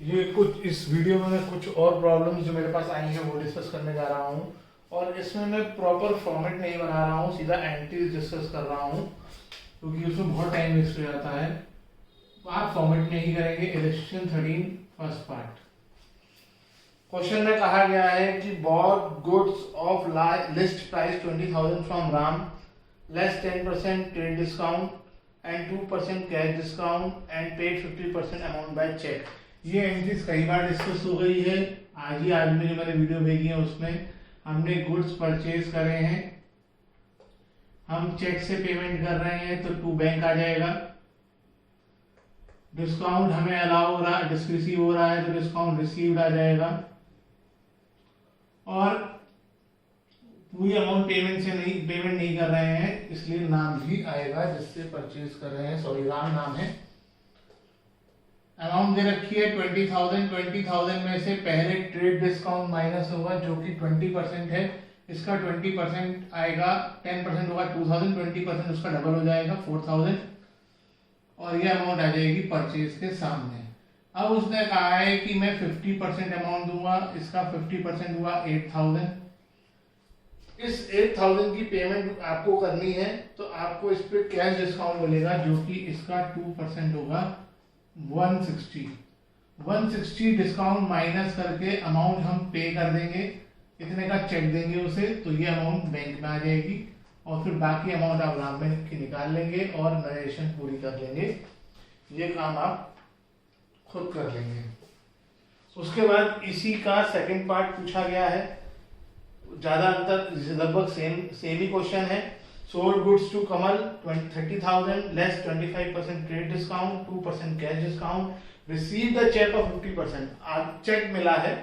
ये कुछ इस वीडियो में मैं कुछ और प्रॉब्लम्स जो मेरे पास आई हैं वो डिस्कस करने जा रहा हूँ। और इसमें मैं प्रॉपर फॉर्मेट नहीं बना रहा हूँ, सीधा एंट्रीज डिस्कस कर रहा हूँ क्योंकि उसमें बहुत टाइम वेस्ट हो जाता है। तो आप फॉर्मेट में ही करेंगे। Illustration 13 first part. क्वेश्चन में कहा गया है कि bought goods of list price 20,000 from Ram, less 10% trade discount and 2% cash discount and paid 50% amount by cheque. ये एंट्रीज कई बार डिस्कस हो गई है। आज में जो मैंने वीडियो भेजी है उसमें हमने गुड्स परचेज करे हैं, हम चेक से पेमेंट कर रहे हैं तो टू बैंक आ जाएगा। डिस्काउंट हमें अलाउ हो रहा, रिसीव हो रहा है तो डिस्काउंट रिसीव्ड आ जाएगा। और पूरी अमाउंट पेमेंट नहीं कर रहे हैं इसलिए नाम भी आएगा जिससे परचेज कर रहे हैं, सॉरी राम नाम है। अमाउंट दे रखी है 20,000 में से पहले ट्रेड डिस्काउंट माइनस होगा जो कि 20% है। इसका 20% आएगा, 10% होगा 2,000, 20% उसका डबल हो जाएगा 4,000 और ये अमाउंट आ जाएगी परचेज के सामने। अब उसने कहा है कि मैं 50% अमाउंट दूंगा, इसका 50% हुआ 8,000। इस 8,000 की पेमेंट आपको करनी है तो आपको इस पे कैश डिस्काउंट मिलेगा जो कि इसका 2% होगा 160 डिस्काउंट माइनस करके अमाउंट हम पे कर देंगे, इतने का चेक देंगे उसे तो ये अमाउंट बैंक में आ जाएगी और फिर बाकी अमाउंट आप राम बैंक की निकाल लेंगे और नरेशन पूरी कर लेंगे। ये काम आप खुद कर लेंगे। उसके बाद इसी का सेकंड पार्ट पूछा गया है, ज्यादा अंतर लगभग सेम ही क्वेश्चन है। Sold goods to Kamal 30,000 less 25% trade discount 2% cash discount, receive the cheque of 50%। आज चेक मिला है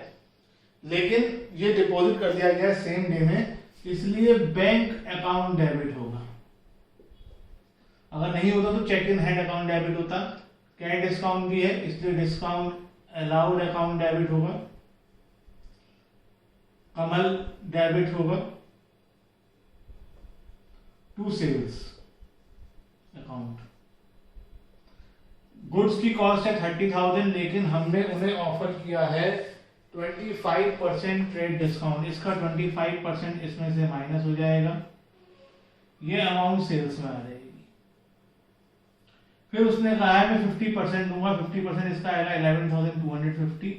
लेकिन ये डिपॉजिट कर दिया गया सेम डे में, इसलिए बैंक अकाउंट डेबिट होगा। अगर नहीं होता तो cheque in hand account debit होता। कैश डिस्काउंट भी है इसलिए डिस्काउंट अलाउड अकाउंट डेबिट होगा, कमल डेबिट होगा टू सेल्स अकाउंट। गुड्स की कॉस्ट है 30,000 लेकिन हमने उन्हें ऑफर किया है 25% ट्रेड डिस्काउंट, इसका 25% इसमें से माइनस हो जाएगा, ये अमाउंट सेल्स में आ जाएगी। फिर उसने कहा है मैं 50% दूंगा, 50% इसका आएगा 11,250।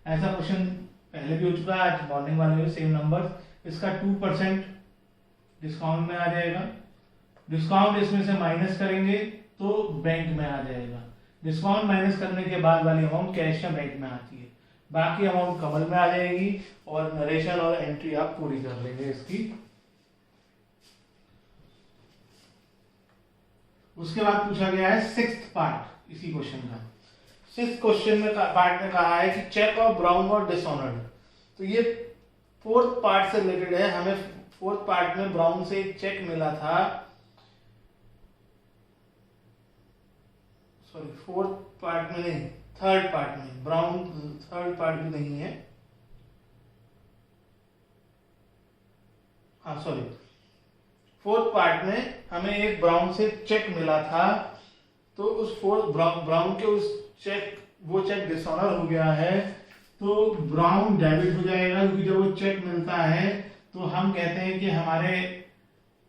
ऐसा क्वेश्चन पहले भी हो चुका है, आज मॉर्निंग वाले में सेम नंबर। इसका 2% डिस्काउंट में आ जाएगा, डिस्काउंट इसमें से माइनस करेंगे तो बैंक में आ जाएगा। डिस्काउंट माइनस करने के बाद वाली अमाउंट कैश या बैंक में आती है, बाकी अमाउंट कमल में आ जाएगी और नरेशन और एंट्री आप पूरी कर लेंगे इसकी। उसके बाद पूछा गया है सिक्स्थ पार्ट इसी क्वेश्चन का। सिक्स्थ क्वेश्चन में पार्ट में कहा है कि चेक ऑफ ब्राउन और डिसऑनर्ड। तो ये फोर्थ पार्ट से रिलेटेड है। हमें फोर्थ पार्ट में ब्राउन से एक चेक मिला था, सॉरी फोर्थ पार्ट में नहीं, थर्ड पार्ट में। ब्राउन थर्ड पार्ट भी नहीं है, हाँ सॉरी, फोर्थ पार्ट में हमें एक ब्राउन से चेक मिला था तो उस फोर्थ ब्राउन के उस चेक, वो चेक डिसऑनर हो गया है तो ब्राउन डेबिट हो जाएगा क्योंकि जब वो चेक मिलता है तो हम कहते हैं कि हमारे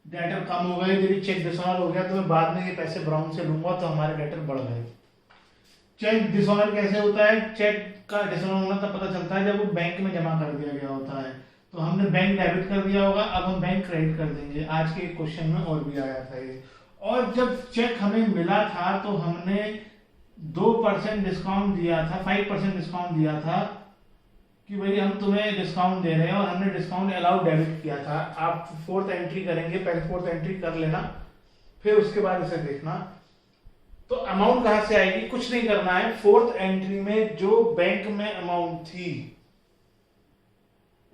डेटर कम हो गए। यदि चेक डिसऑनर हो गया तो मैं बाद में ये पैसे ब्राउन से लूंगा तो हमारे डेटर बढ़ गए। चेक डिसऑनर कैसे होता है? चेक का डिसऑनर होना तब पता चलता है जब वो बैंक में जमा कर दिया गया होता है। तो हमने बैंक डेबिट कर दिया होगा, अब हम बैंक क्रेडिट कर देंगे। आज के क्वेश्चन में और भी आया था ये। और जब चेक हमें मिला था तो हमने 2% डिस्काउंट दिया था, 5% डिस्काउंट दिया था कि भाई हम तुम्हें डिस्काउंट दे रहे हैं और हमने डिस्काउंट अलाउड डेबिट किया था। आप फोर्थ एंट्री करेंगे, पहले फोर्थ एंट्री कर लेना फिर उसके बाद इसे देखना। तो अमाउंट कहां से आएगी? कुछ नहीं करना है। फोर्थ एंट्री में जो बैंक में अमाउंट थी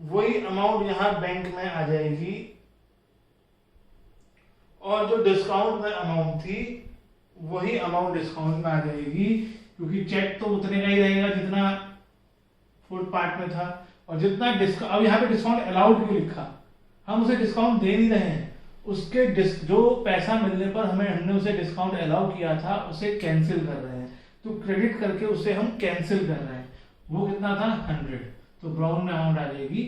वही अमाउंट यहां बैंक में आ जाएगी और जो डिस्काउंट में अमाउंट थी वही अमाउंट डिस्काउंट में आ जाएगी क्योंकि चेक तो उतने का ही रहेगा जितना फोर्थ पार्ट में था। और जितना डिस्काउंट, अब यहाँ पे डिस्काउंट अलाउड क्यों लिखा? हम उसे डिस्काउंट दे नहीं रहे हैं, उसके जो पैसा मिलने पर हमने उसे डिस्काउंट अलाउ किया था उसे कैंसिल कर रहे हैं। तो क्रेडिट करके उसे हम कैंसिल कर रहे हैं। वो कितना था 100, तो ब्राउन में अमाउंट आ जाएगी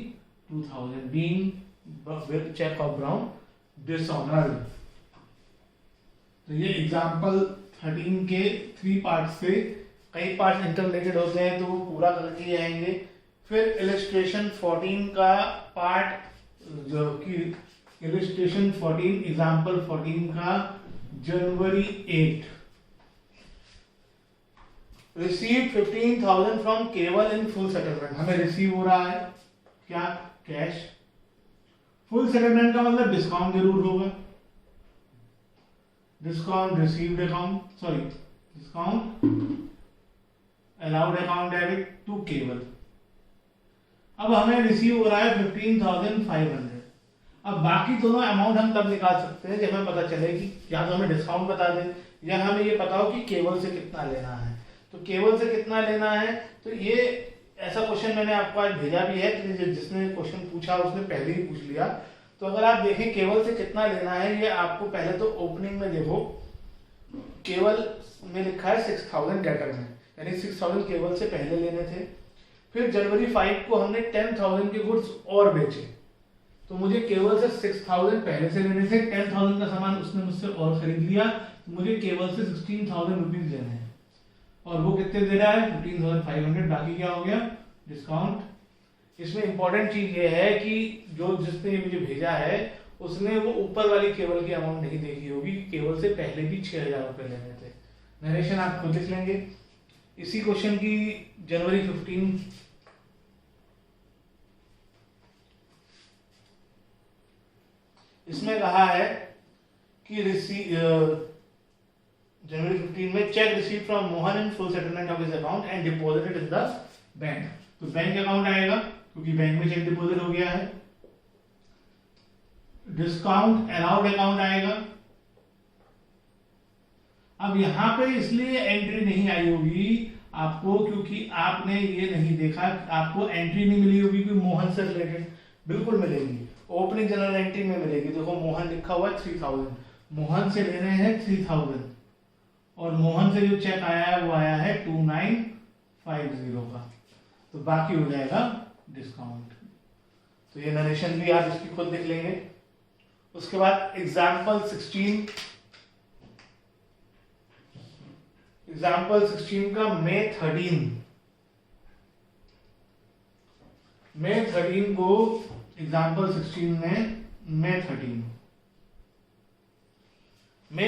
2000, being cheque of Brown dishonoured. तो ये एग्जाम्पल 13 के 3 पार्ट से, कई पार्ट इंटररिलेटेड होते हैं तो वो पूरा करके आएंगे। फिर इलस्ट्रेशन 14 का पार्ट, जो कि इलस्ट्रेशन 14 एग्जाम्पल 14 का जनवरी 8, रिसीव 15,000 फ्रॉम केवल इन फुल सेटलमेंट। हमें रिसीव हो रहा है क्या, कैश। फुल सेटलमेंट का मतलब डिस्काउंट जरूर होगा, discount received account, sorry discount allowed account debit to Keval. अब हमें रिसीव हो रहा है 15,500। अब बाकी दोनों अमाउंट हम तब निकाल सकते हैं जब हमें पता चले कि या तो हमें डिस्काउंट बता दे या हमें ये पता हो कि केवल से कितना लेना है। तो केवल से कितना लेना है, तो ये ऐसा क्वेश्चन मैंने आपको आज भेजा भी है, तो जिसने क्वेश्चन पूछा उसने पहले ही पूछ लिया। तो अगर आप देखें केवल से कितना लेना है, ये आपको पहले तो ओपनिंग में देखो, केवल में लिखा है 6,000 डेटर में, यानी 6,000 केवल से पहले लेने थे। फिर जनवरी 5 को हमने 10,000 के गुड्स और बेचे, तो मुझे केवल से 6,000 पहले से लेने थे, 10,000 का सामान उसने मुझसे और खरीद लिया, तो मुझे केवल से 16,000 रुपीज देने हैं। और वो कितने दे रहा है 15,500, बाकी क्या हो गया डिस्काउंट। इसमें इंपॉर्टेंट चीज ये है कि जो जिसने मुझे भेजा है उसने वो ऊपर वाली केवल की अमाउंट नहीं देखी होगी, केवल से पहले भी 6,000 रुपए लेने थे। नरेशन आप खुद लिख लेंगे। इसी क्वेश्चन की जनवरी 15 इसमें कहा है कि जनवरी 15 में check receive from Mohan in full settlement of his account and deposited in the bank. तो बैंक अकाउंट आएगा क्योंकि बैंक में चेक डिपॉजिट हो गया है। डिस्काउंट अलाउड अकाउंट आएगा। अब यहां पे इसलिए एंट्री नहीं आई होगी आपको क्योंकि आपने ये नहीं देखा, आपको एंट्री नहीं मिली होगी कि मोहन से रिलेटेड। बिल्कुल मिलेगी, ओपनिंग जनरल एंट्री में मिलेगी। देखो मोहन लिखा हुआ है 3,000, मोहन से लेने हैं 3,000 और मोहन से जो चेक आया है वो आया है 2950 का, तो बाकी हो जाएगा डिस्काउंट। तो ये नरेशन भी आप इसकी खुद लिख लेंगे। उसके बाद एग्जाम्पल 16 का मई 13 को एग्जाम्पल 16 में मई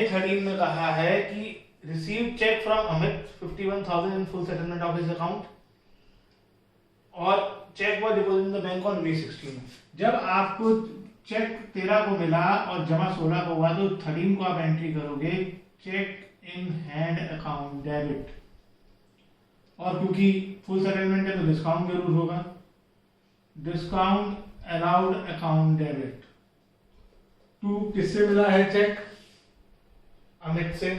13 में कहा है कि receive cheque from Amit 51,000 in full settlement of his account और cheque was deposit in the bank on May 16। जब आपको चेक 13 को मिला और जमा 16 को हुआ तो 13 को आप एंट्री करोगे cheque in hand account debit, और क्योंकि फुल सेटलमेंट है तो डिस्काउंट जरूर होगा, discount allowed account debit to. किससे मिला है चेक, अमित से,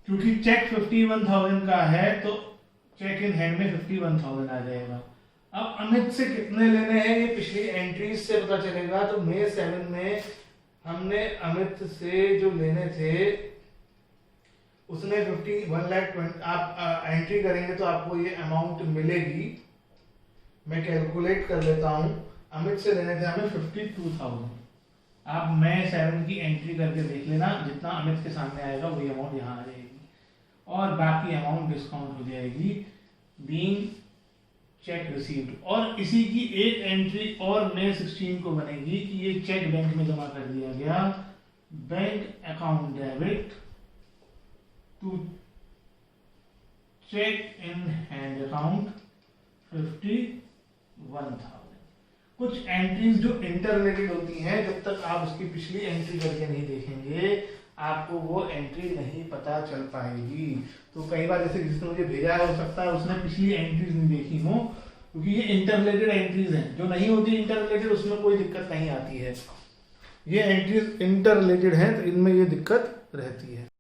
क्योंकि चेक 51,000 का है तो चेक इन हैंड में 51,000 आ जाएगा। अब अमित से कितने लेने हैं ये पिछली एंट्रीज से पता चलेगा। तो मई 7 में हमने अमित से जो लेने थे उसने 1,20,000, आप एंट्री करेंगे तो आपको ये अमाउंट मिलेगी। मैं कैलकुलेट कर लेता हूं। अमित से लेने थे हमें 52,000। आप मई 7 की एंट्री करके देख लेना, जितना अमित के सामने आएगा वही अमाउंट यहाँ आ जाएगी और बाकी अमाउंट डिस्काउंट हो जाएगी बीइंग चेक रिसीव्ड। और इसी की एक एंट्री और मई 16 को बनेगी कि ये चेक बैंक में जमा कर दिया गया, bank account debit to cheque in hand account 51,000। कुछ एंट्रीज जो इंटररिलेटेड होती हैं, जब तक आप उसकी पिछली एंट्री करके नहीं देखेंगे आपको वो एंट्री नहीं पता चल पाएगी। तो कई बार जैसे जिसने मुझे भेजा है हो सकता है उसने पिछली एंट्रीज नहीं देखी हो, क्योंकि ये इंटररिलेटेड एंट्रीज हैं। जो नहीं होती इंटररिलेटेड उसमें कोई दिक्कत नहीं आती है, ये एंट्रीज इंटररिलेटेड हैं तो इनमें ये दिक्कत रहती है।